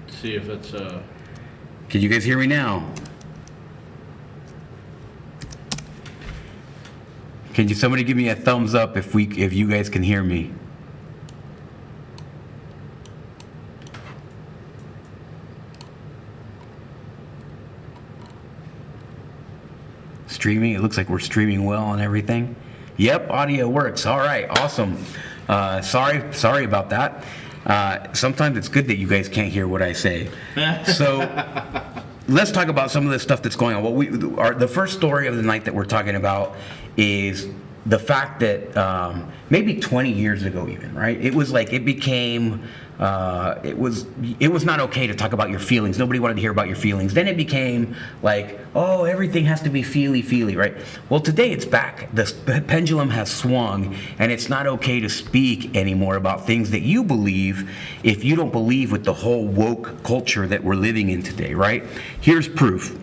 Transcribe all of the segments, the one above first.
See if it's Can you guys hear me now? Can somebody give me a thumbs up if you guys can hear me? Streaming, it looks like we're streaming well and everything. Yep, audio works. All right, awesome. Sorry about that. Sometimes it's good that you guys can't hear what I say. So let's talk about some of the stuff that's going on. The first story of the night that we're talking about is the fact that maybe 20 years ago even, right? It was like it became it was not okay to talk about your feelings. Nobody wanted to hear about your feelings. Then it became like, oh, everything has to be feely, right? Well, today it's back. The pendulum has swung, and it's not okay to speak anymore about things that you believe if you don't believe with the whole woke culture that we're living in today, right? Here's proof.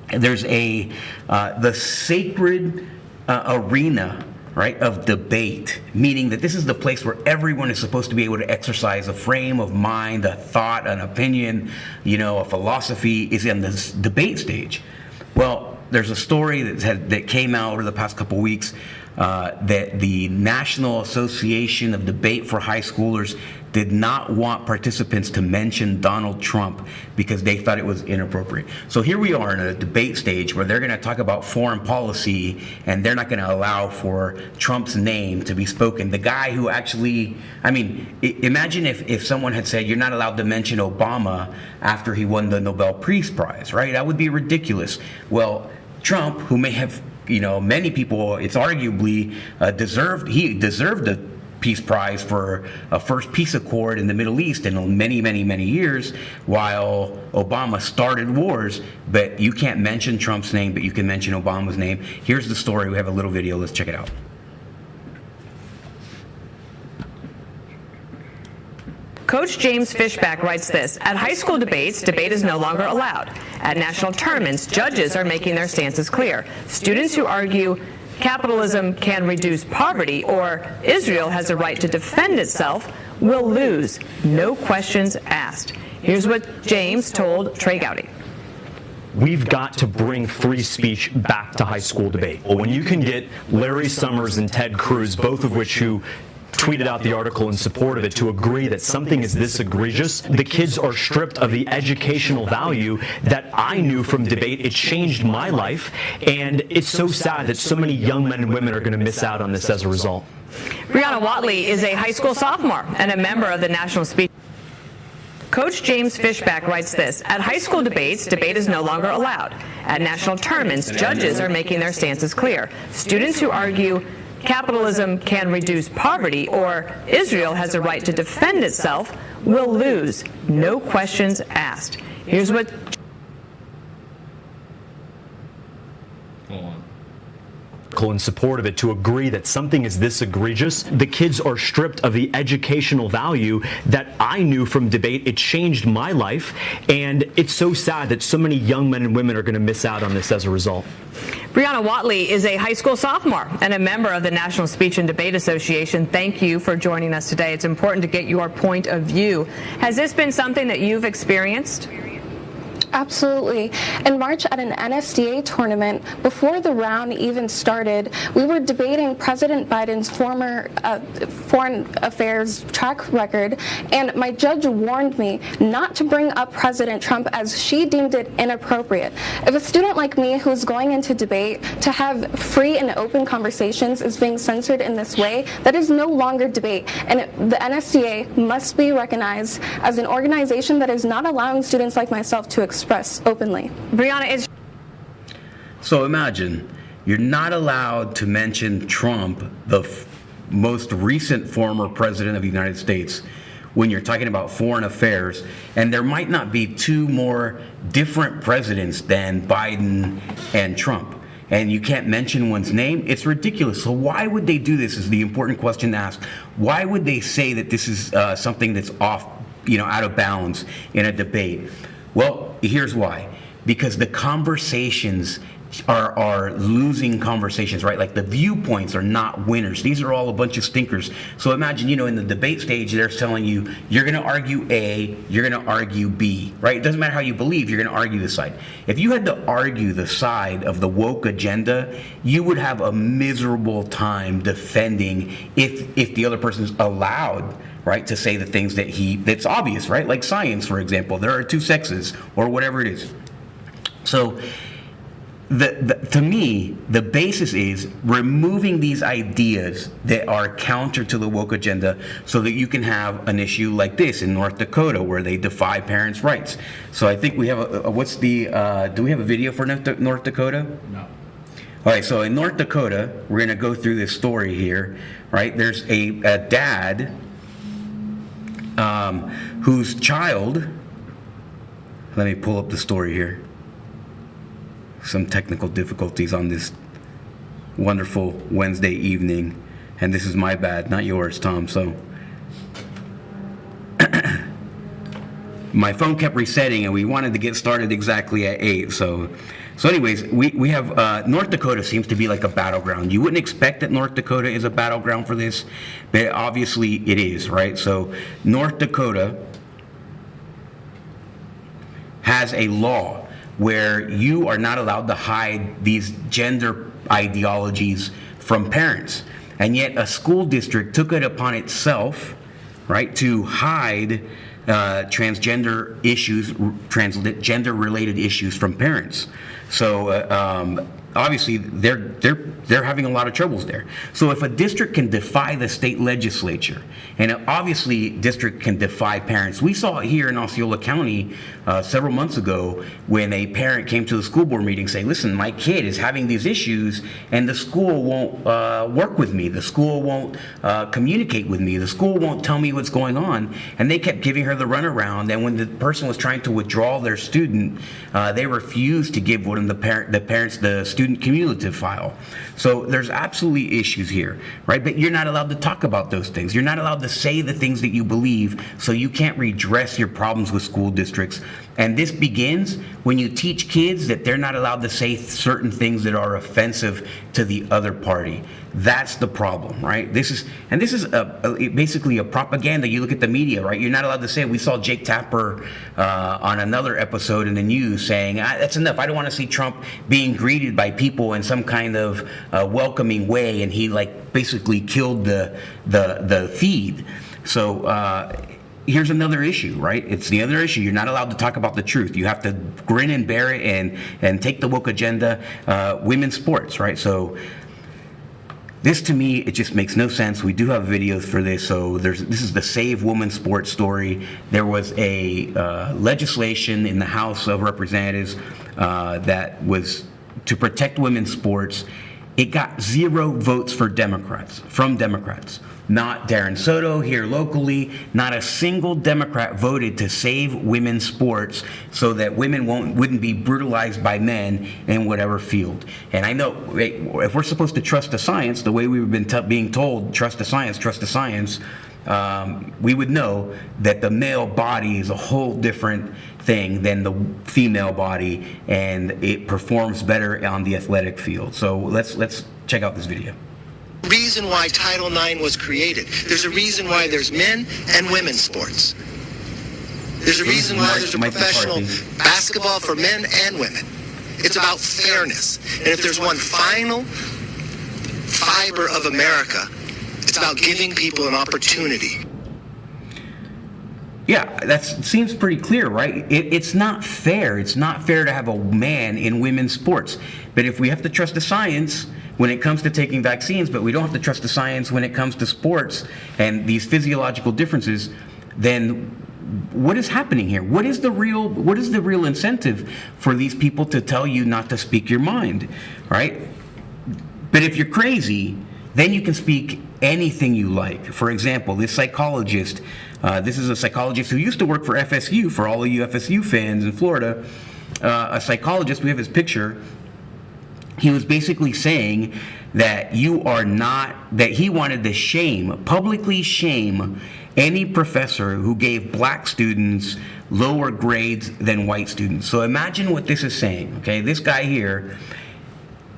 There's the sacred arena, right, of debate, meaning that this is the place where everyone is supposed to be able to exercise a frame of mind, a thought, an opinion, a philosophy, is in this debate stage. Well, there's a story that came out over the past couple weeks that the National Association of Debate for High Schoolers did not want participants to mention Donald Trump because they thought it was inappropriate. So here we are in a debate stage where they're going to talk about foreign policy, and they're not going to allow for Trump's name to be spoken. The guy who actually, imagine if someone had said you're not allowed to mention Obama after he won the Nobel Peace Prize, right? That would be ridiculous. Well, Trump, who may have, many people, it's arguably deserved the Peace Prize for a first peace accord in the Middle East in many years, while Obama started wars. But you can't mention Trump's name, but you can mention Obama's name. Here's the story. We have a little video. Let's check it out. Coach James Fishback writes this: at high school debates, debate is no longer allowed. At national tournaments, judges are making their stances clear. Students who argue capitalism can reduce poverty or Israel has a right to defend itself will lose. No questions asked. Here's what James told Trey Gowdy. We've got to bring free speech back to high school debate. Well, when you can get Larry Summers and Ted Cruz, both of which who tweeted out the article in support of it, to agree that something is this egregious, the kids are stripped of the educational value that I knew from debate. It changed my life, and it's so sad that so many young men and women are going to miss out on this as a result. Brianna Watley is a high school sophomore and a member of the National Speech. Coach James Fishback writes this: at high school debates, debate is no longer allowed. At national tournaments, judges are making their stances clear. Students who argue capitalism can reduce poverty or Israel has a right to defend itself will lose. No questions asked. Here's what in support of it, to agree that something is this egregious, the kids are stripped of the educational value that I knew from debate. It changed my life, and it's so sad that so many young men and women are going to miss out on this as a result. Brianna Watley is a high school sophomore and a member of the National Speech and Debate Association. Thank you for joining us today. It's important to get your point of view. Has this been something that you've experienced? Absolutely. In March at an NSDA tournament, before the round even started, we were debating President Biden's former foreign affairs track record, and my judge warned me not to bring up President Trump as she deemed it inappropriate. If a student like me who's going into debate to have free and open conversations is being censored in this way, that is no longer debate, and the NSDA must be recognized as an organization that is not allowing students like myself to express openly. Brianna, is so imagine you're not allowed to mention Trump, the most recent former president of the United States, when you're talking about foreign affairs, and there might not be two more different presidents than Biden and Trump, and you can't mention one's name. It's ridiculous. So why would they do this is the important question to ask. Why would they say that this is something that's off, out of bounds in a debate? Well, here's why. Because the conversations are losing conversations, right? Like the viewpoints are not winners. These are all a bunch of stinkers. So imagine, in the debate stage, they're telling you, you're going to argue A, you're going to argue B, right? It doesn't matter how you believe, you're going to argue the side. If you had to argue the side of the woke agenda, you would have a miserable time defending if the other person's allowed, right, to say the things that's obvious, right? Like science, for example, there are two sexes or whatever it is. So to me, the basis is removing these ideas that are counter to the woke agenda so that you can have an issue like this in North Dakota where they defy parents' rights. So I think we have do we have a video for North Dakota? No. right, so in North Dakota, we're going to go through this story here, right? There's a dad whose child, let me pull up the story here. Some technical difficulties on this wonderful Wednesday evening, and this is my bad, not yours, Tom. So my phone kept resetting, and we wanted to get started exactly at 8. So anyways, we have North Dakota seems to be like a battleground. You wouldn't expect that North Dakota is a battleground for this, but obviously it is, right? So North Dakota has a law where you are not allowed to hide these gender ideologies from parents. And yet a school district took it upon itself, right, to hide transgender issues, transgender-related issues from parents. So obviously they're having a lot of troubles there. So if a district can defy the state legislature, and obviously district can defy parents. We saw it here in Osceola County several months ago when a parent came to the school board meeting saying, listen, my kid is having these issues and the school won't work with me. The school won't communicate with me. The school won't tell me what's going on. And they kept giving her the runaround. And when the person was trying to withdraw their student, they refused to give one of the parents the student cumulative file. So there's absolutely issues here, right? But you're not allowed to talk about those things. You're not allowed to say the things that you believe, so you can't redress your problems with school districts. And this begins when you teach kids that they're not allowed to say certain things that are offensive to the other party. That's the problem, right? This is basically a propaganda. You look at the media, right? You're not allowed to say it. We saw Jake Tapper on another episode in the news saying, that's enough. I don't want to see Trump being greeted by people in some kind of welcoming way, and he like basically killed the feed. So here's another issue, right? It's the other issue. You're not allowed to talk about the truth. You have to grin and bear it and take the woke agenda. Women's sports, right? So this, to me, it just makes no sense. We do have videos for this. So this is the Save Women's Sports story. There was a legislation in the House of Representatives that was to protect women's sports. It got 0 votes from Democrats. Not Darren Soto here locally. Not a single Democrat voted to save women's sports so that women wouldn't be brutalized by men in whatever field. And I know if we're supposed to trust the science, the way we've been being told, trust the science, we would know that the male body is a whole different thing than the female body, and it performs better on the athletic field. So let's check out this video. Reason why Title IX was created. There's a reason why there's men and women's sports. There's a reason why there's a professional basketball for men and women. It's about fairness. And if there's one final fiber of America, it's about giving people an opportunity. Yeah, that seems pretty clear, right? It's not fair. It's not fair to have a man in women's sports. But if we have to trust the science when it comes to taking vaccines, but we don't have to trust the science when it comes to sports and these physiological differences, then what is happening here? What is the real incentive for these people to tell you not to speak your mind, right? But if you're crazy, then you can speak anything you like. For example, this psychologist, this is a psychologist who used to work for FSU, for all of you FSU fans in Florida, a psychologist, we have his picture. He was basically saying that he wanted to publicly shame any professor who gave black students lower grades than white students. So imagine what this is saying, okay? This guy here,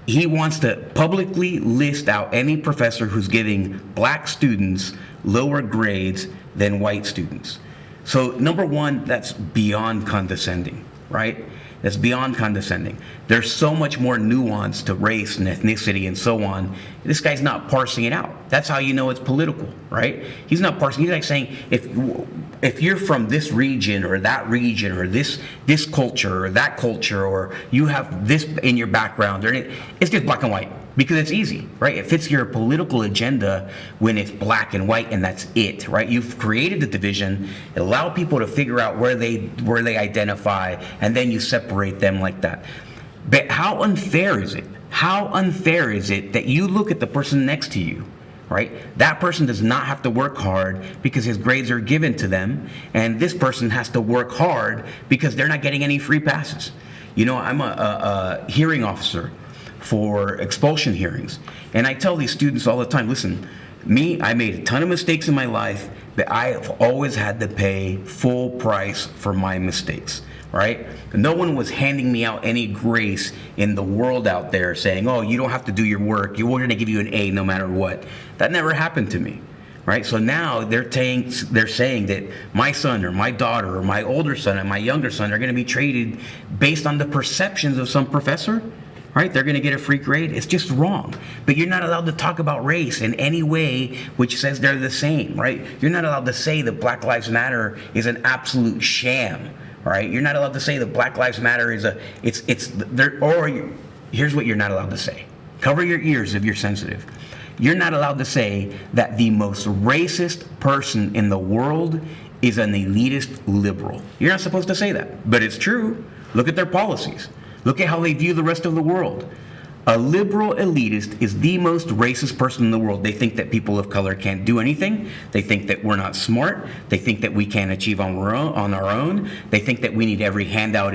he wants to publicly list out any professor who's giving black students lower grades than white students. So number one, that's beyond condescending, right? That's beyond condescending. There's so much more nuance to race and ethnicity and so on. This guy's not parsing it out. That's how you know it's political, right? He's not parsing. He's like saying, if you're from this region or this culture or that culture, or you have this in your background, or it's just black and white because it's easy, right? It fits your political agenda when it's black and white, and that's it, right? You've created the division, allow people to figure out where they identify, and then you separate them like that. But how unfair is it? How unfair is it that you look at the person next to you, right? That person does not have to work hard because his grades are given to them, and this person has to work hard because they're not getting any free passes. You know, I'm a hearing officer for expulsion hearings, and I tell these students all the time, listen, I made a ton of mistakes in my life, but I have always had to pay full price for my mistakes, right? No one was handing me out any grace in the world out there saying, oh, you don't have to do your work, we're going to give you an A no matter what. That never happened to me, right? So now they're saying that my son or my daughter or my older son and my younger son are going to be treated based on the perceptions of some professor, right? They're going to get a free grade. It's just wrong. But you're not allowed to talk about race in any way which says they're the same, right? You're not allowed to say that Black Lives Matter is an absolute sham, right? You're not allowed to say that Black Lives Matter is here's what you're not allowed to say. Cover your ears if you're sensitive. You're not allowed to say that the most racist person in the world is an elitist liberal. You're not supposed to say that, but it's true. Look at their policies. Look at how they view the rest of the world. A liberal elitist is the most racist person in the world. They think that people of color can't do anything. They think that we're not smart. They think that we can't achieve on our own. They think that we need every handout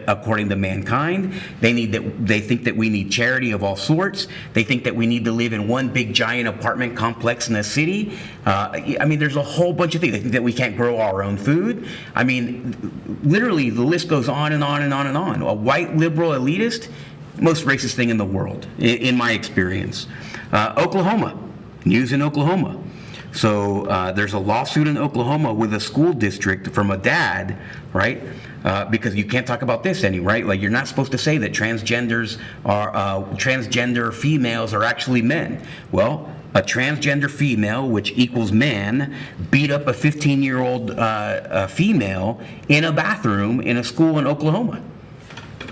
according to mankind. They think that we need charity of all sorts. They think that we need to live in one big giant apartment complex in a city. There's a whole bunch of things. They think that we can't grow our own food. I mean, literally, the list goes on and on and on and on. A white liberal elitist, most racist thing in the world, in my experience. Oklahoma, news in Oklahoma. So there's a lawsuit in Oklahoma with a school district from a dad, right? Because you can't talk about this anymore, right? Like, you're not supposed to say that transgender females are actually men. Well, a transgender female, which equals man, beat up a 15-year-old female in a bathroom in a school in Oklahoma.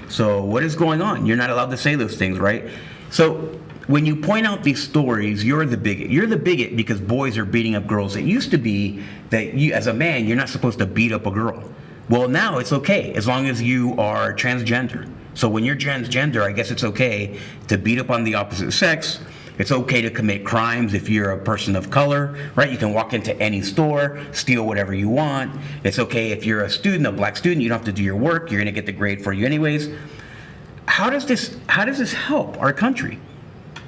So what is going on? You're not allowed to say those things, right? So when you point out these stories, you're the bigot. You're the bigot because boys are beating up girls. It used to be that you, as a man, you're not supposed to beat up a girl. Well, now it's okay as long as you are transgender. So when you're transgender, I guess it's okay to beat up on the opposite sex. It's okay to commit crimes if you're a person of color, right? You can walk into any store, steal whatever you want. It's okay if you're a student, a black student, you don't have to do your work. You're going to get the grade for you anyways. How does this help our country?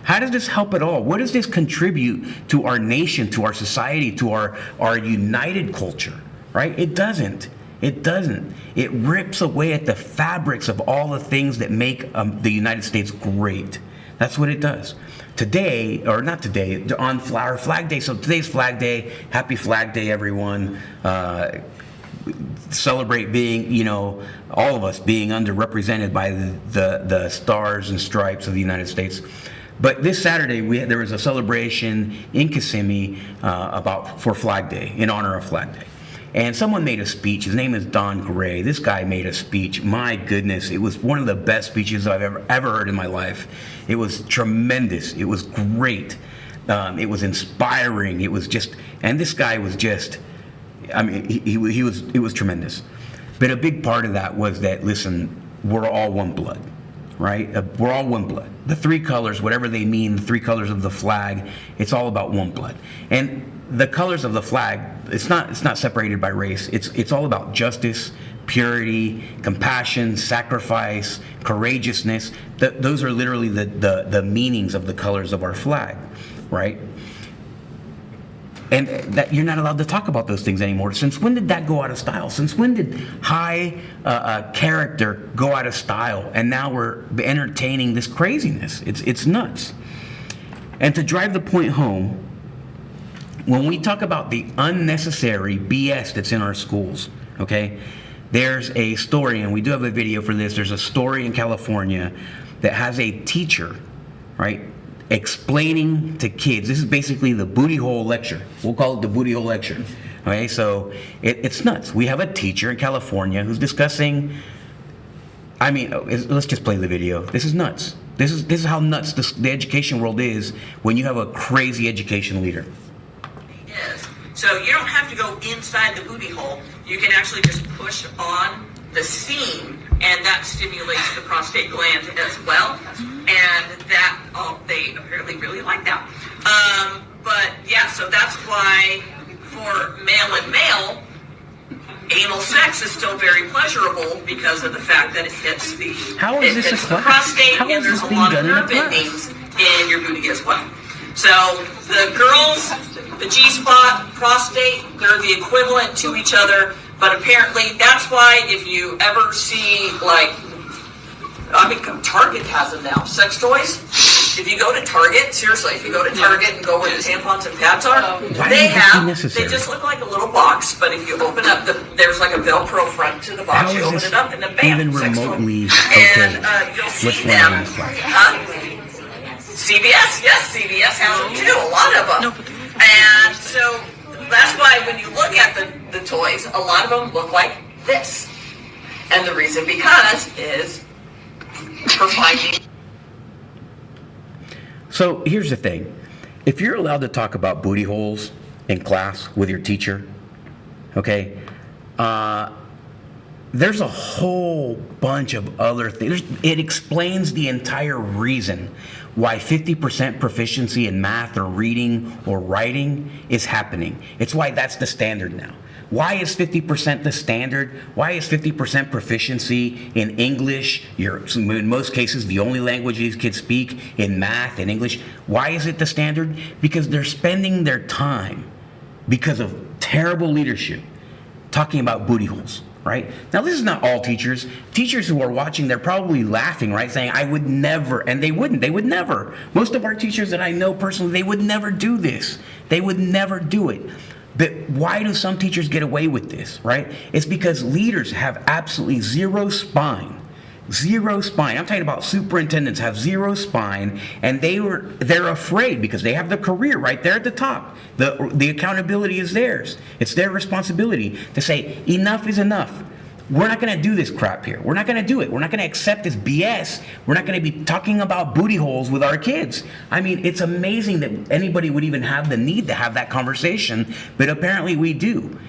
How does this help at all? What does this contribute to our nation, to our society, to our united culture, right? It doesn't. It doesn't. It rips away at the fabrics of all the things that make the United States great. That's what it does. Today, or not today, on our Flag Day, so today's Flag Day, happy Flag Day, everyone. Celebrate being, all of us being underrepresented by the stars and stripes of the United States. But this Saturday, there was a celebration in Kissimmee for Flag Day, in honor of Flag Day. And someone made a speech. His name is Don Gray. This guy made a speech. My goodness, it was one of the best speeches I've ever heard in my life. It was tremendous. It was great. It was inspiring. It was just, and this guy was just, it was tremendous. But a big part of that was that, listen, we're all one blood, right? We're all one blood. The three colors, whatever they mean, the three colors of the flag, it's all about one blood. And the colors of the flag, it's not separated by race. It's all about justice, purity, compassion, sacrifice, courageousness. Those are literally the meanings of the colors of our flag, right? And that you're not allowed to talk about those things anymore. Since when did that go out of style? Since when did high character go out of style? And now we're entertaining this craziness. It's nuts. And to drive the point home, when we talk about the unnecessary BS that's in our schools, okay, there's a story, and we do have a video for this. There's a story in California that has a teacher, right, explaining to kids. This is basically the booty hole lecture. We'll call it the booty hole lecture. Okay, so it's nuts. We have a teacher in California who's discussing, let's just play the video. This is nuts. This is how nuts the education world is when you have a crazy education leader. So you don't have to go inside the booty hole. You can actually just push on the seam, and that stimulates the prostate gland as well. and that they apparently really like that. But yeah, so that's why for male and male, anal sex is still very pleasurable because of the fact that it hits the How is this a the class? prostate, How and is there's this a being lot of done in a nerve class? endings in your booty as well. So the girls, the G-spot, prostate, they're the equivalent to each other. But apparently, that's why if you ever see, like, I mean, Target has them now, sex toys. If you go to Target, seriously, if you go to Target and go where the tampons and pads are, Why they would this be have, necessary? they just look like a little box. But if you open up, there's like a Velcro front to the box. How You is open this it up and then bam, even sex toy. remotely And okay? you'll What's see going on in them. this class? CVS, yes, CVS has them too, a lot of them. And so that's why when you look at the toys, a lot of them look like this. And the reason because is for finding. So here's the thing. If you're allowed to talk about booty holes in class with your teacher, okay, there's a whole bunch of other things. It explains the entire reason why 50% proficiency in math or reading or writing is happening. It's why that's the standard now. Why is 50% the standard? Why is 50% proficiency in English, in most cases, the only language these kids speak, in math and English? Why is it the standard? Because they're spending their time, because of terrible leadership, talking about booty holes, right? Now, this is not all teachers. Teachers who are watching, they're probably laughing, right? Saying, I would never, and they wouldn't. They would never. Most of our teachers that I know personally, they would never do this. They would never do it. But why do some teachers get away with this, right? It's because leaders have absolutely zero spine. Zero spine. I'm talking about superintendents have zero spine, and they're afraid because they have the career right there at the top. The accountability is theirs. It's their responsibility to say, enough is enough. We're not going to do this crap here. We're not going to do it. We're not going to accept this BS. We're not going to be talking about booty holes with our kids. I mean, it's amazing that anybody would even have the need to have that conversation, but apparently we do.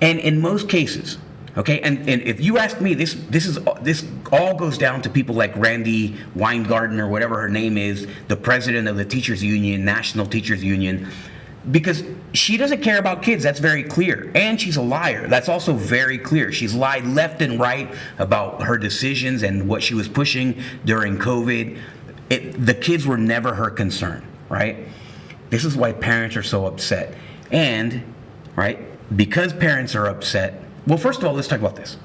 And in most cases, okay, and if you ask me, this all goes down to people like Randy Weingarten or whatever her name is, the president of the Teachers Union, National Teachers Union, because she doesn't care about kids. That's very clear. And she's a liar. That's also very clear. She's lied left and right about her decisions and what she was pushing during COVID. The kids were never her concern, right? This is why parents are so upset. And, right, because parents are upset, well, first of all, let's talk about this.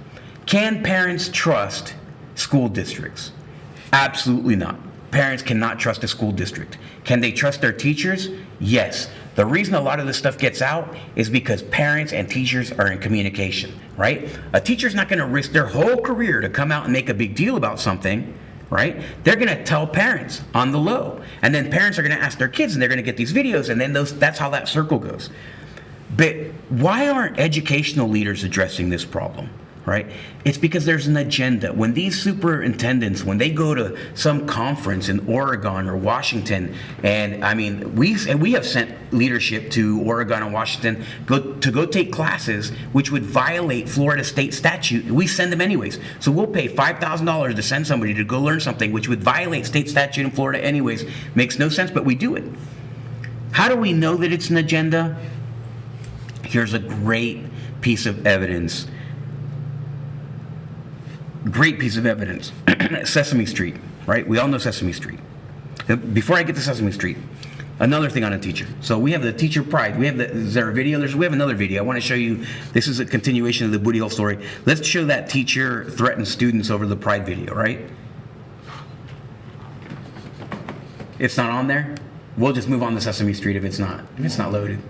Can parents trust school districts? Absolutely not. Parents cannot trust a school district. Can they trust their teachers? Yes. The reason a lot of this stuff gets out is because parents and teachers are in communication, right? A teacher's not going to risk their whole career to come out and make a big deal about something, right? They're going to tell parents on the low. And then parents are going to ask their kids, and they're going to get these videos, and then that's how that circle goes. But why aren't educational leaders addressing this problem, right? It's because there's an agenda. When these superintendents, when they go to some conference in Oregon or Washington, and I mean, we have sent leadership to Oregon and Washington to go take classes which would violate Florida state statute. We send them anyways. So we'll pay $5,000 to send somebody to go learn something which would violate state statute in Florida anyways. Makes no sense, but we do it. How do we know that it's an agenda? Here's a great piece of evidence. Great piece of evidence. Sesame Street, right? We all know Sesame Street. Before I get to Sesame Street, another thing on a teacher. So we have the teacher pride. Is there a video? We have another video. I want to show you. This is a continuation of the booty hole story. Let's show that teacher threatened students over the pride video, right? It's not on there? We'll just move on to Sesame Street if it's not loaded.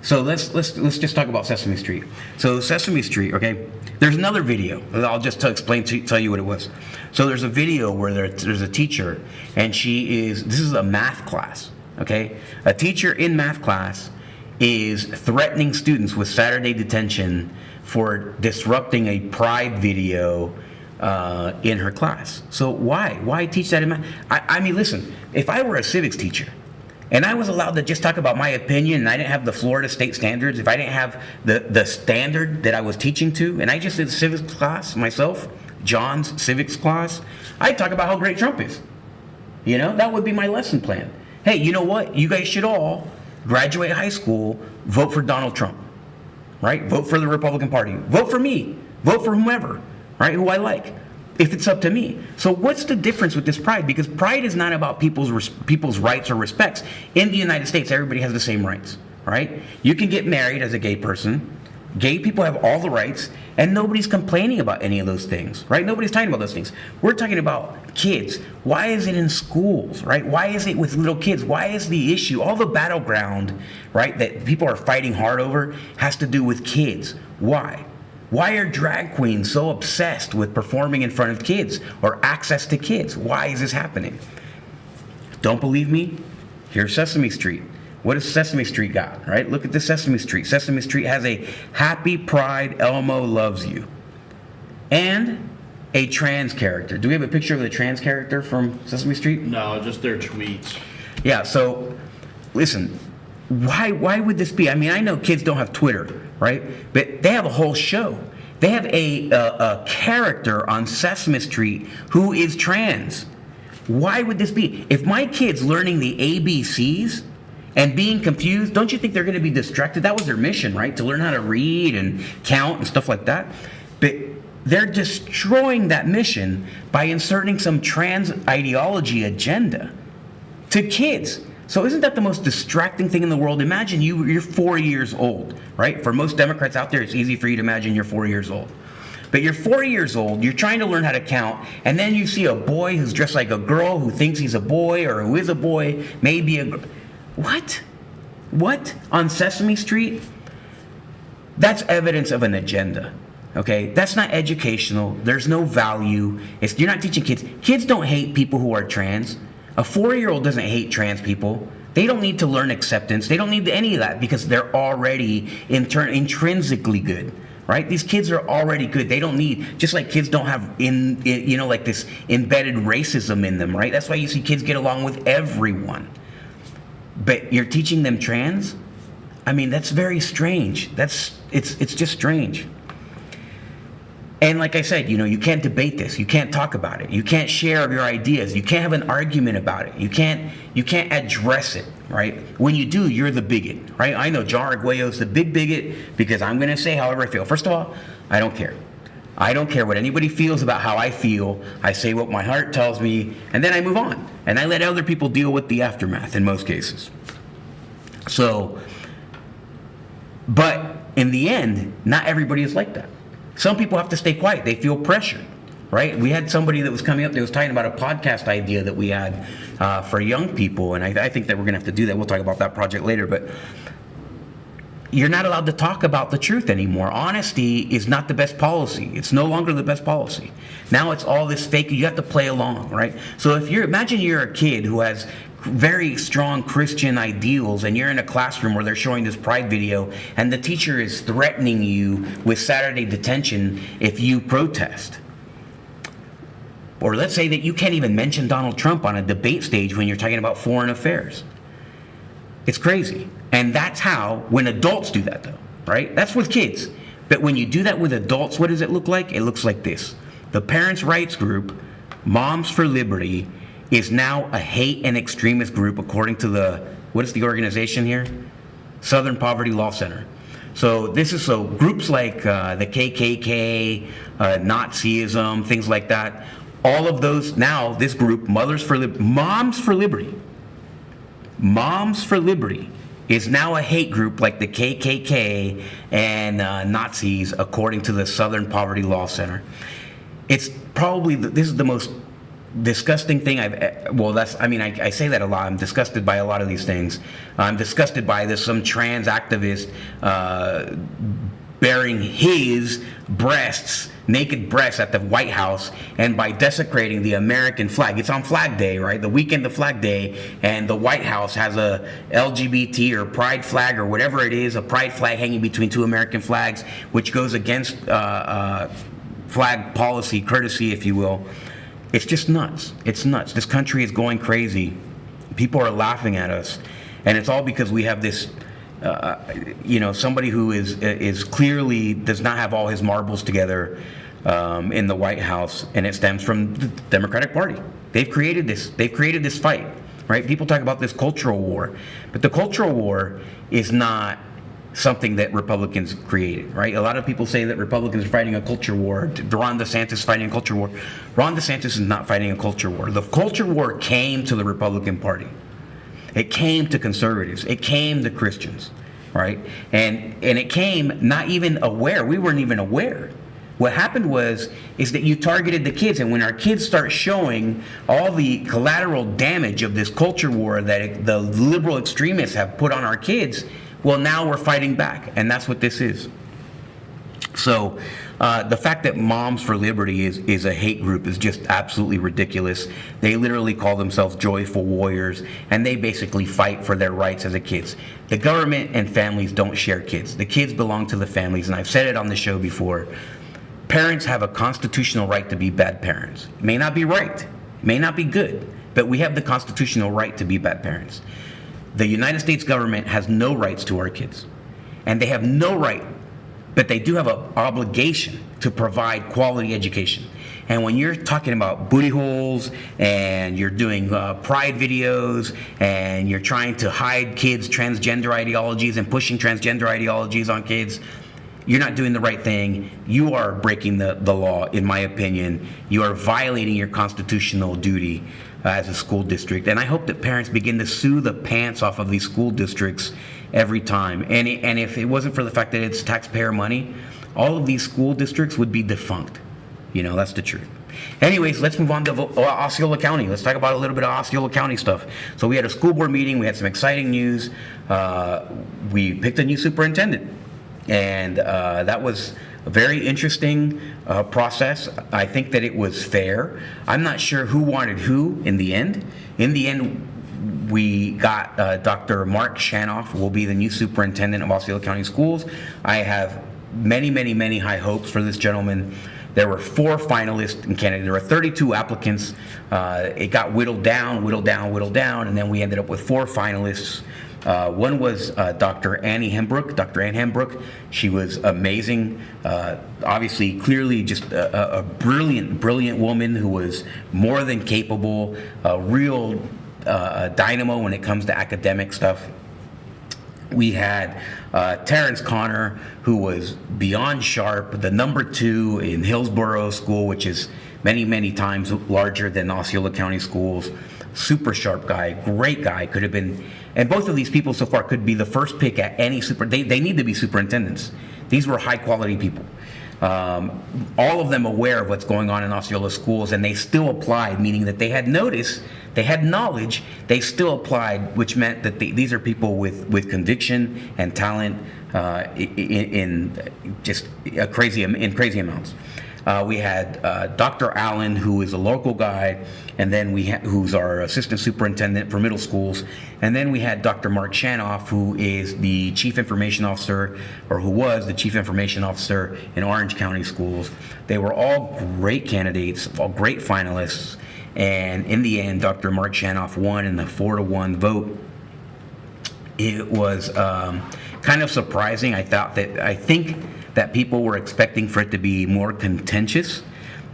So let's just talk about Sesame Street. So Sesame Street, okay? There's another video. I'll just tell you what it was. So there's a video where there's a teacher, and this is a math class, okay? A teacher in math class is threatening students with Saturday detention for disrupting a pride video in her class. So why teach that in math? I mean, listen, if I were a civics teacher, and I was allowed to just talk about my opinion, and I didn't have the Florida state standards, if I didn't have the standard that I was teaching to, and I just did civics class myself, John's civics class, I'd talk about how great Trump is. You know, that would be my lesson plan. Hey, you know what? You guys should all graduate high school, vote for Donald Trump, right? Vote for the Republican Party. Vote for me. Vote for whomever, right? Who I like, if it's up to me. So what's the difference with this pride? Because pride is not about people's rights or respects. In the United States, everybody has the same rights, right? You can get married as a gay person. Gay people have all the rights, and nobody's complaining about any of those things, right? Nobody's talking about those things. We're talking about kids. Why is it in schools, right? Why is it with little kids? Why is the issue, all the battleground, right, that people are fighting hard over has to do with kids? Why? Why are drag queens so obsessed with performing in front of kids or access to kids? Why is this happening? Don't believe me? Here's Sesame Street. What does Sesame Street got, right? Look at the Sesame Street. Sesame Street has a happy pride, Elmo loves you. And a trans character. Do we have a picture of the trans character from Sesame Street? No, just their tweets. Yeah, so listen, why would this be? I mean, I know kids don't have Twitter, right? But they have a whole show. They have a character on Sesame Street who is trans. Why would this be? If my kid's learning the ABCs and being confused, don't you think they're going to be distracted? That was their mission, right? To learn how to read and count and stuff like that. But they're destroying that mission by inserting some trans ideology agenda to kids. So isn't that the most distracting thing in the world? Imagine you're 4 years old, right? For most Democrats out there, it's easy for you to imagine you're 4 years old. But you're 4 years old, you're trying to learn how to count, and then you see a boy who's dressed like a girl who thinks he's a boy or who is a boy, maybe a girl. What? What? On Sesame Street? That's evidence of an agenda, okay? That's not educational. There's no value. You're not teaching kids. Kids don't hate people who are trans. A 4-year-old doesn't hate trans people. They don't need to learn acceptance. They don't need any of that because they're already intrinsically good, right? These kids are already good. They don't need, just like kids don't have like this embedded racism in them, right? That's why you see kids get along with everyone. But you're teaching them trans? I mean, that's very strange. It's just strange. And like I said, you can't debate this. You can't talk about it. You can't share your ideas. You can't have an argument about it. You can't address it, right? When you do, you're the bigot, right? I know Jon Arguello is the big bigot because I'm going to say however I feel. First of all, I don't care. I don't care what anybody feels about how I feel. I say what my heart tells me, and then I move on. And I let other people deal with the aftermath in most cases. So, but in the end, not everybody is like that. Some people have to stay quiet. They feel pressured, right? We had somebody that was coming up that was talking about a podcast idea that we had for young people, and I think that we're going to have to do that. We'll talk about that project later, but you're not allowed to talk about the truth anymore. Honesty is not the best policy. It's no longer the best policy. Now it's all this fake. You have to play along, right? So imagine you're a kid who has very strong Christian ideals and you're in a classroom where they're showing this pride video and the teacher is threatening you with Saturday detention if you protest. Or let's say that you can't even mention Donald Trump on a debate stage when you're talking about foreign affairs. It's crazy. And that's how, when adults do that though, right? That's with kids. But when you do that with adults, what does it look like? It looks like this. The parents' rights group, Moms for Liberty, is now a hate and extremist group according to what is the organization here? Southern Poverty Law Center. So groups like the KKK, Nazism, things like that, all of those, now this group, Moms for Liberty is now a hate group like the KKK and Nazis according to the Southern Poverty Law Center. It's probably, this is the most disgusting thing I say that a lot. I'm disgusted by a lot of these things. I'm disgusted by some trans activist bearing his naked breasts at the White House and by desecrating the American flag. It's on Flag Day, right? The weekend of Flag Day, and the White House has a LGBT or pride flag or whatever it is, a pride flag hanging between two American flags, which goes against flag policy, courtesy, if you will. It's just nuts. It's nuts. This country is going crazy. People are laughing at us, and it's all because we have this, somebody who is clearly does not have all his marbles together, in the White House, and it stems from the Democratic Party. They've created this fight, right? People talk about this cultural war, but the cultural war is not something that Republicans created, right? A lot of people say that Republicans are fighting a culture war. Ron DeSantis is fighting a culture war. Ron DeSantis is not fighting a culture war. The culture war came to the Republican Party. It came to conservatives. It came to Christians, right? And it came not even aware. We weren't even aware. What happened is that you targeted the kids, and when our kids start showing all the collateral damage of this culture war that the liberal extremists have put on our kids, well, now we're fighting back, and that's what this is. So the fact that Moms for Liberty is a hate group is just absolutely ridiculous. They literally call themselves joyful warriors, and they basically fight for their rights as a kids. The government and families don't share kids. The kids belong to the families, and I've said it on the show before. Parents have a constitutional right to be bad parents. It may not be right, it may not be good, but we have the constitutional right to be bad parents. The United States government has no rights to our kids, and they have no right, but they do have an obligation to provide quality education. And when you're talking about booty holes, and you're doing pride videos, and you're trying to hide kids' transgender ideologies and pushing transgender ideologies on kids, you're not doing the right thing. You are breaking the law, in my opinion. You are violating your constitutional duty as a school district. And I hope that parents begin to sue the pants off of these school districts every time. And if it wasn't for the fact that it's taxpayer money, all of these school districts would be defunct. You know, that's the truth. Anyways, let's move on to Osceola County. Let's talk about a little bit of Osceola County stuff. So we had a school board meeting. We had some exciting news. We picked a new superintendent. And that was a very interesting process. I think that it was fair. I'm not sure who wanted who in the end. In the end, we got Dr. Mark Shanoff will be the new superintendent of Osceola County Schools. I have many, many, many high hopes for this gentleman. There were 4 finalists and candidates. There were 32 applicants. It got whittled down, and then we ended up with 4 finalists. One was Dr. Annie Hembrook. Dr. Ann Hembrook, she was amazing. Obviously, clearly just a brilliant woman who was more than capable, a real dynamo when it comes to academic stuff. We had Terrence Connor, who was beyond sharp, the number 2 in Hillsborough School, which is many, many times larger than Osceola County Schools. Super sharp guy, great guy, could have been, and both of these people so far could be the first pick at any they need to be superintendents. These were high quality people. All of them aware of what's going on in Osceola schools, and they still applied, meaning that they had notice, they had knowledge, they still applied, which meant that these are people with conviction and talent in just crazy amounts. We had Dr. Allen, who is a local guy, and then who's our assistant superintendent for middle schools, and then we had Dr. Mark Shanoff, who is the chief information officer, or who was the chief information officer in Orange County Schools. They were all great candidates, all great finalists, and in the end, Dr. Mark Shanoff won in the 4-1 vote. It was kind of surprising. I think that people were expecting for it to be more contentious.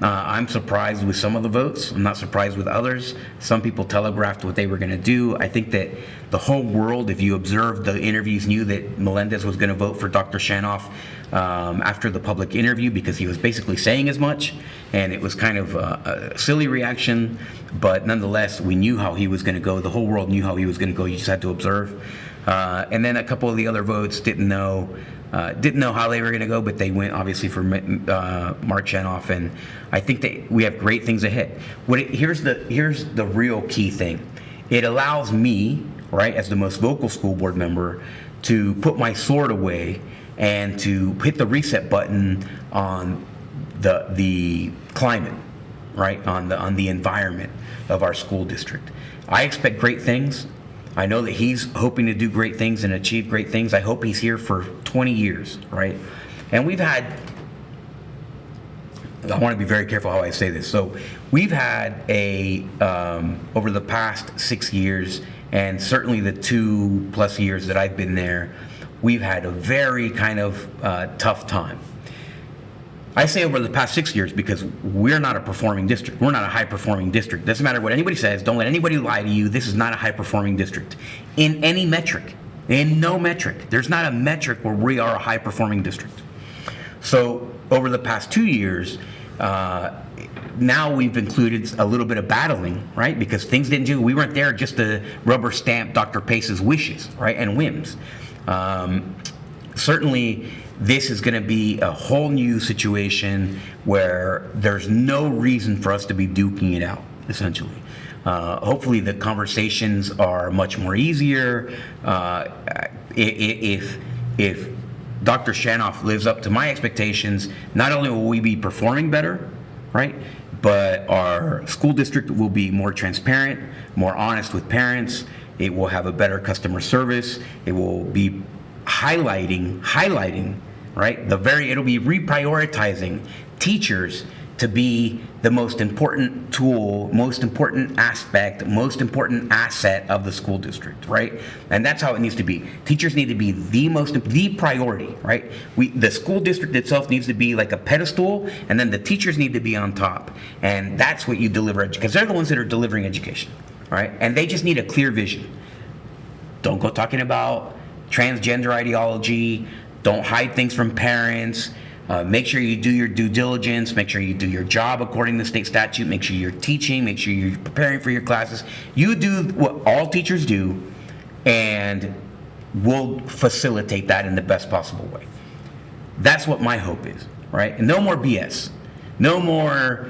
I'm surprised with some of the votes. I'm not surprised with others. Some people telegraphed what they were going to do. I think that the whole world, if you observed the interviews, knew that Melendez was going to vote for Dr. Shanoff after the public interview, because he was basically saying as much, and it was kind of a silly reaction, but nonetheless, we knew how he was going to go. The whole world knew how he was going to go. You just had to observe. And then a couple of the other votes didn't know how they were going to go, but they went obviously for Mark Shanoff, and I think that we have great things ahead. Here's the real key thing. It allows me, right, as the most vocal school board member, to put my sword away and to hit the reset button on the climate, right, on the environment of our school district. I expect great things. I know that he's hoping to do great things and achieve great things. I hope he's here for 20 years, right? And we've had, I want to be very careful how I say this. So we've had over the past 6 years, and certainly the 2+ years that I've been there, we've had a very kind of tough time. I say over the past 6 years because we're not a performing district. We're not a high-performing district. Doesn't matter what anybody says. Don't let anybody lie to you. This is not a high-performing district. In any metric, in no metric, there's not a metric where we are a high-performing district. So over the past 2 years, now we've included a little bit of battling, right? Because things didn't do, we weren't there just to rubber stamp Dr. Pace's wishes, right, and whims. Certainly, this is going to be a whole new situation where there's no reason for us to be duking it out, essentially. Hopefully the conversations are much more easier. If Dr. Shanoff lives up to my expectations, not only will we be performing better, right, but our school district will be more transparent, more honest with parents. It will have a better customer service. It will be highlighting, right? It'll be reprioritizing teachers to be the most important tool, most important aspect, most important asset of the school district, right? And that's how it needs to be. Teachers need to be the priority, right? The school district itself needs to be like a pedestal, and then the teachers need to be on top. And that's what you deliver, because they're the ones that are delivering education, right? And they just need a clear vision. Don't go talking about transgender ideology. Don't hide things from parents. Make sure you do your due diligence. Make sure you do your job according to state statute. Make sure you're teaching. Make sure you're preparing for your classes. You do what all teachers do, and we'll facilitate that in the best possible way. That's what my hope is, right? And no more BS. No more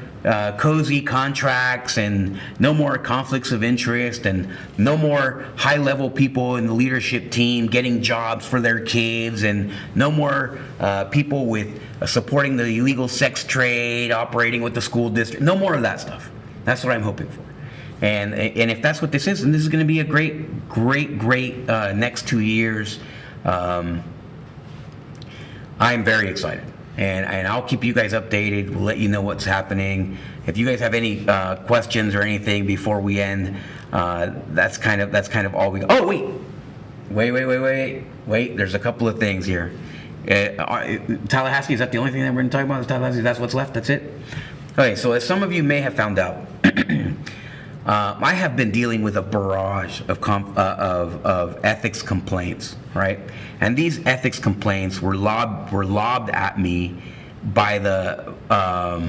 cozy contracts, and no more conflicts of interest, and no more high-level people in the leadership team getting jobs for their kids, and no more people with supporting the illegal sex trade, operating with the school district. No more of that stuff. That's what I'm hoping for. And if that's what this is, then this is going to be a great next 2 years. I'm very excited. And I'll keep you guys updated. We'll let you know what's happening. If you guys have any questions or anything before we end, that's kind of all we got. Oh, wait. There's a couple of things here. Tallahassee, is that the only thing that we're going to talk about? Is Tallahassee? That's what's left? That's it? Okay, so as some of you may have found out, I have been dealing with a barrage of ethics complaints, right? And these ethics complaints were lobbed at me by a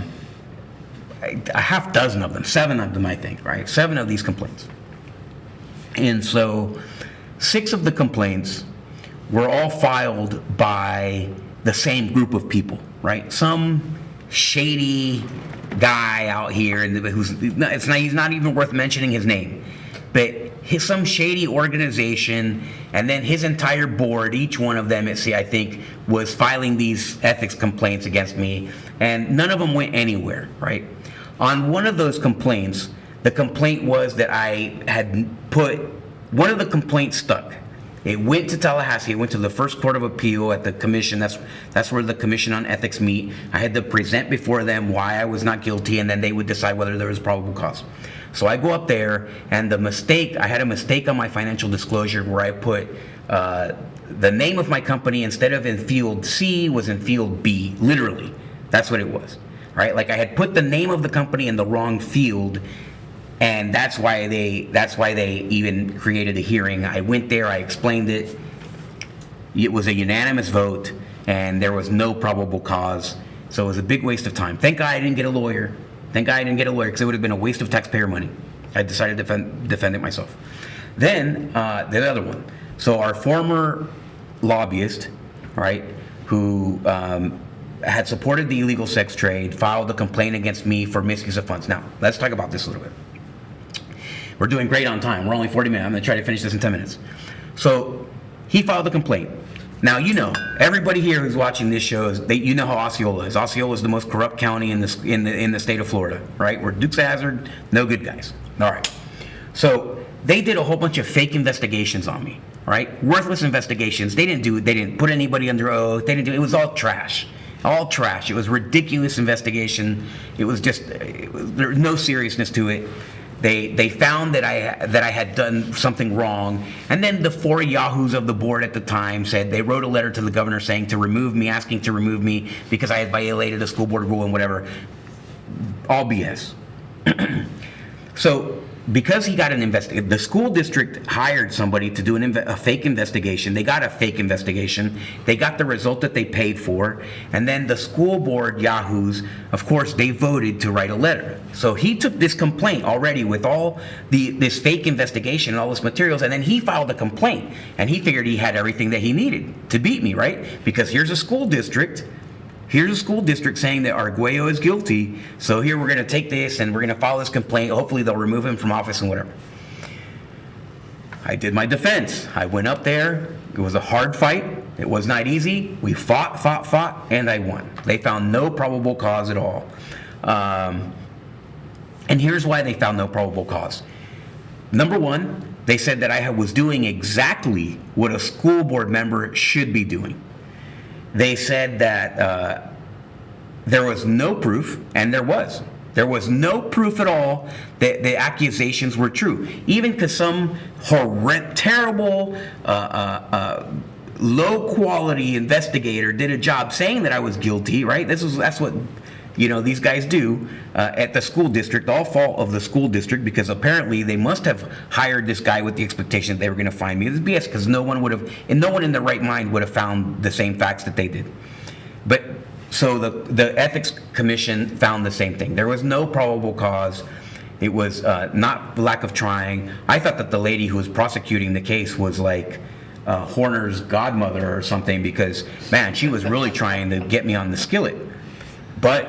half dozen of them, 7 of them, I think, right? 7 of these complaints. And so 6 of the complaints were all filed by the same group of people, right? Some shady guy out here, and he's not even worth mentioning his name, but some shady organization, and then his entire board, each one of them, I think, was filing these ethics complaints against me, and none of them went anywhere, right? On one of those complaints, the complaint was that I had put, one of the complaints stuck. It went to Tallahassee. It went to the first court of appeal at the commission. That's where the commission on ethics meet. I had to present before them why I was not guilty, and then they would decide whether there was probable cause. So I go up there, and I had a mistake on my financial disclosure where I put the name of my company, instead of in field C, was in field B. Literally, that's what it was, right? Like I had put the name of the company in the wrong field. And that's why they even created a hearing. I went there, I explained it. It was a unanimous vote, and there was no probable cause. So it was a big waste of time. Thank God I didn't get a lawyer. Because it would have been a waste of taxpayer money. I decided to defend it myself. Then the other one. So our former lobbyist, right, who had supported the illegal sex trade, filed a complaint against me for misuse of funds. Now, let's talk about this a little bit. We're doing great on time. We're only 40 minutes. I'm going to try to finish this in 10 minutes. So he filed a complaint. Now, everybody here who's watching this show, you know how Osceola is. Osceola is the most corrupt county in the state of Florida, right? We're Dukes of Hazzard, no good guys. All right. So they did a whole bunch of fake investigations on me, right? Worthless investigations. They didn't put anybody under oath. It was all trash. All trash. It was ridiculous investigation. There was no seriousness to it. They found that I had done something wrong, and then the 4 yahoos of the board at the time said they wrote a letter to the governor saying to remove me, asking to remove me because I had violated a school board rule and whatever. All BS. So because he got an investigation, the school district hired somebody to do a fake investigation. They got a fake investigation. They got the result that they paid for. And then the school board yahoos, of course, they voted to write a letter. So he took this complaint already with all this fake investigation and all this materials, and then he filed a complaint. And he figured he had everything that he needed to beat me, right? Because here's a school district. Here's a school district saying that Arguello is guilty, so here we're going to take this and we're going to file this complaint. Hopefully they'll remove him from office and whatever. I did my defense. I went up there. It was a hard fight. It was not easy. We fought, and I won. They found no probable cause at all. And here's why they found no probable cause. Number one, they said that I was doing exactly what a school board member should be doing. They said that there was no proof, and there was. There was no proof at all that the accusations were true. Even because some terrible, low-quality investigator did a job saying that I was guilty, right? That's what these guys do at the school district, all fault of the school district, because apparently they must have hired this guy with the expectation that they were going to find me. This is BS, because no one in their right mind would have found the same facts that they did. But so the ethics commission found the same thing. There was no probable cause. It was not lack of trying. I thought that the lady who was prosecuting the case was like Horner's godmother or something, because man, she was really trying to get me on the skillet. But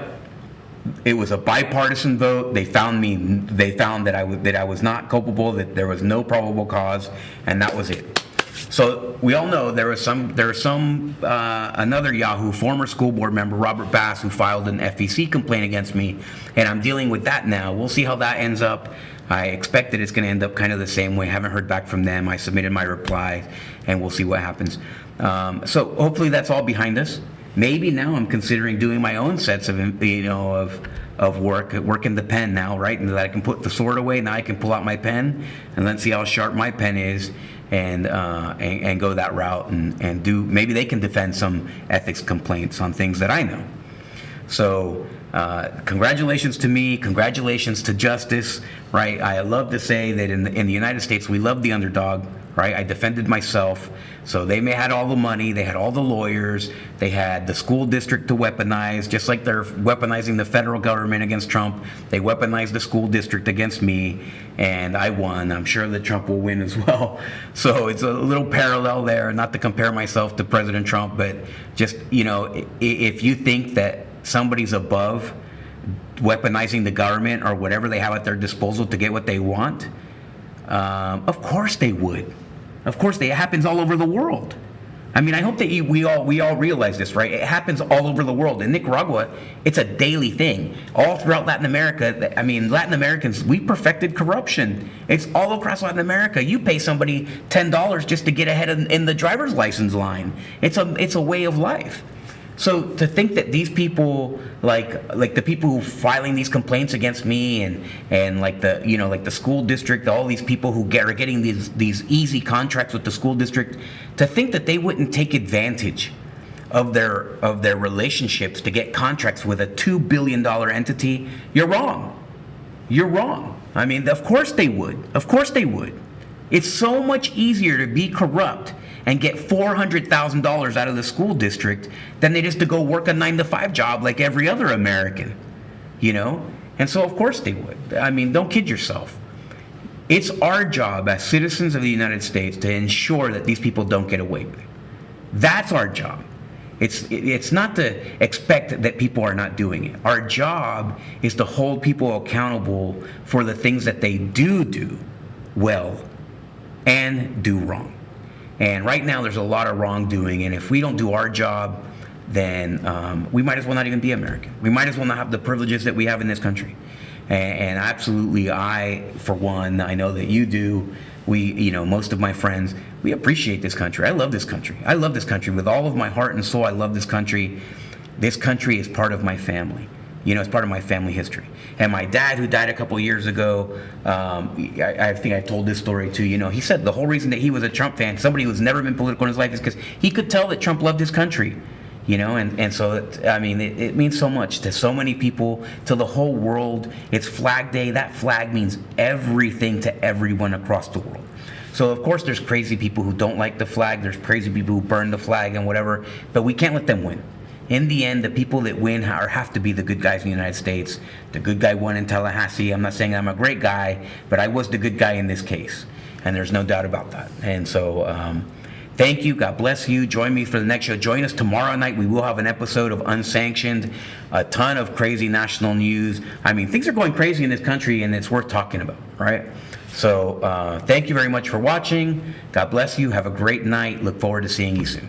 it was a bipartisan vote. They found that I was not culpable, that there was no probable cause, and that was it. So we all know there was another Yahoo, former school board member, Robert Bass, who filed an FEC complaint against me, and I'm dealing with that now. We'll see how that ends up. I expect that it's going to end up kind of the same way. I haven't heard back from them. I submitted my reply, and we'll see what happens. So hopefully that's all behind us. Maybe now I'm considering doing my own sets of work in the pen now, right? And that I can put the sword away. Now I can pull out my pen and let's see how sharp my pen is, and go that route and do. Maybe they can defend some ethics complaints on things that I know. So congratulations to me. Congratulations to justice, right? I love to say that in the United States we love the underdog. Right, I defended myself. So they had all the money, they had all the lawyers, they had the school district to weaponize, just like they're weaponizing the federal government against Trump. They weaponized the school district against me, and I won. I'm sure that Trump will win as well. So it's a little parallel there, not to compare myself to President Trump, but just, if you think that somebody's above weaponizing the government or whatever they have at their disposal to get what they want, of course they would. Of course, it happens all over the world. I mean, I hope that we all realize this, right? It happens all over the world. In Nicaragua, it's a daily thing. All throughout Latin America, I mean, Latin Americans, we perfected corruption. It's all across Latin America. You pay somebody $10 just to get ahead in the driver's license line. It's a way of life. So to think that these people, like the people who filing these complaints against me, and like the school district, all these people who are getting these easy contracts with the school district, to think that they wouldn't take advantage of their relationships to get contracts with a $2 billion entity, you're wrong. You're wrong. I mean, of course they would. Of course they would. It's so much easier to be corrupt and get $400,000 out of the school district than it is to go work a 9-to-5 job like every other American, And so of course they would. I mean, don't kid yourself. It's our job as citizens of the United States to ensure that these people don't get away with it. That's our job. It's not to expect that people are not doing it. Our job is to hold people accountable for the things that they do well and do wrong. And right now there's a lot of wrongdoing, and if we don't do our job, then we might as well not even be American. We might as well not have the privileges that we have in this country. And absolutely, I, for one, I know that you do, most of my friends, we appreciate this country. I love this country. I love this country with all of my heart and soul. I love this country. This country is part of my family. You know, it's part of my family history. And my dad, who died a couple of years ago, I think I told this story too. You know, he said the whole reason that he was a Trump fan, somebody who's never been political in his life, is because he could tell that Trump loved his country. You know, and so, I mean, it means so much to so many people, to the whole world. It's Flag Day. That flag means everything to everyone across the world. So, of course, there's crazy people who don't like the flag. There's crazy people who burn the flag and whatever. But we can't let them win. In the end, the people that win have to be the good guys in the United States. The good guy won in Tallahassee. I'm not saying I'm a great guy, but I was the good guy in this case. And there's no doubt about that. And so, thank you. God bless you. Join me for the next show. Join us tomorrow night. We will have an episode of Unsanctioned. A ton of crazy national news. I mean, things are going crazy in this country, and it's worth talking about, right? So, thank you very much for watching. God bless you. Have a great night. Look forward to seeing you soon.